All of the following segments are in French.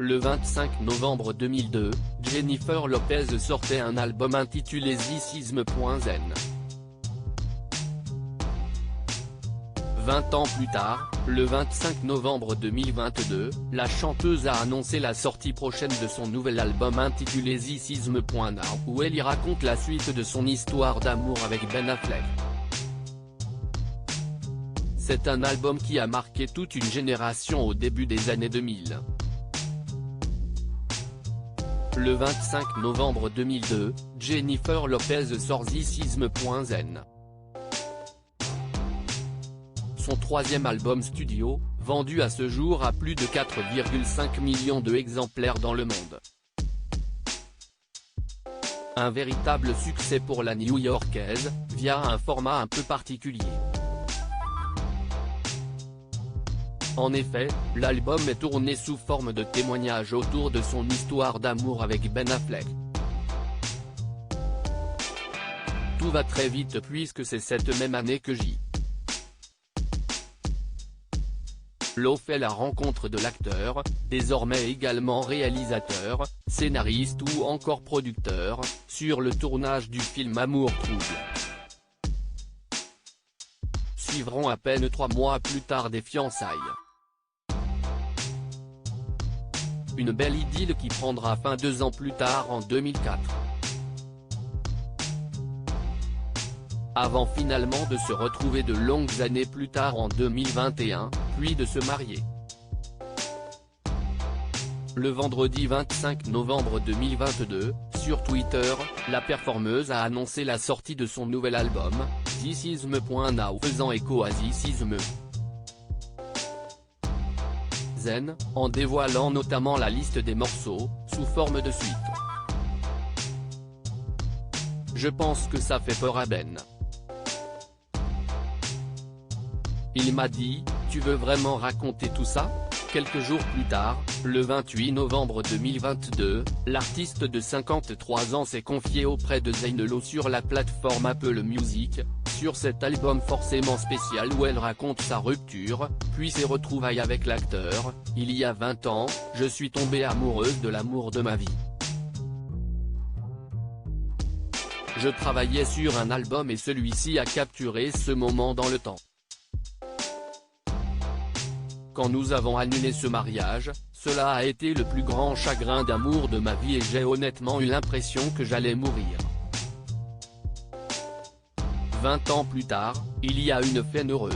Le 25 novembre 2002, Jennifer Lopez sortait un album intitulé Zisisme.zen. 20 ans plus tard, le 25 novembre 2022, la chanteuse a annoncé la sortie prochaine de son nouvel album intitulé Zisisme.now, où elle y raconte la suite de son histoire d'amour avec Ben Affleck. C'est un album qui a marqué toute une génération au début des années 2000. Le 25 novembre 2002, Jennifer Lopez sort Zisisme.zen. Son troisième album studio, vendu à ce jour à plus de 4,5 millions d'exemplaires dans le monde. Un véritable succès pour la New-Yorkaise, via un format un peu particulier. En effet, l'album est tourné sous forme de témoignage autour de son histoire d'amour avec Ben Affleck. Tout va très vite puisque c'est cette même année que Lo fait la rencontre de l'acteur, désormais également réalisateur, scénariste ou encore producteur, sur le tournage du film Amour trouble. Suivront à peine 3 mois plus tard des fiançailles. Une belle idylle qui prendra fin 2 ans plus tard en 2004. Avant finalement de se retrouver de longues années plus tard en 2021, puis de se marier. Le vendredi 25 novembre 2022, sur Twitter, la performeuse a annoncé la sortie de son nouvel album, Zisisme.now, faisant écho à Zisisme. Zen, en dévoilant notamment la liste des morceaux, sous forme de suite. Je pense que ça fait peur à Ben. Il m'a dit, tu veux vraiment raconter tout ça? Quelques jours plus tard, le 28 novembre 2022, l'artiste de 53 ans s'est confié auprès de Zane Lowe sur la plateforme Apple Music, sur cet album forcément spécial où elle raconte sa rupture, puis ses retrouvailles avec l'acteur. Il y a 20 ans, je suis tombée amoureuse de l'amour de ma vie. Je travaillais sur un album et celui-ci a capturé ce moment dans le temps. Quand nous avons annulé ce mariage, cela a été le plus grand chagrin d'amour de ma vie et j'ai honnêtement eu l'impression que j'allais mourir. 20 ans plus tard, il y a une fin heureuse.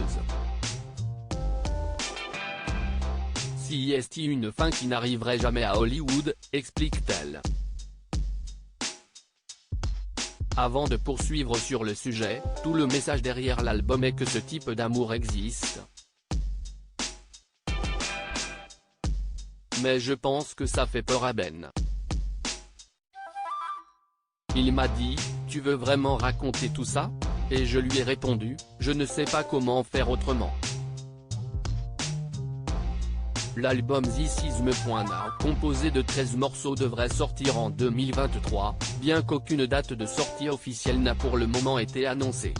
Si est une fin qui n'arriverait jamais à Hollywood, explique-t-elle. Avant de poursuivre sur le sujet, tout le message derrière l'album est que ce type d'amour existe. Mais je pense que ça fait peur à Ben. Il m'a dit, tu veux vraiment raconter tout ça? Et je lui ai répondu, je ne sais pas comment faire autrement. L'album Zisisme.now, composé de 13 morceaux, devrait sortir en 2023, bien qu'aucune date de sortie officielle n'a pour le moment été annoncée.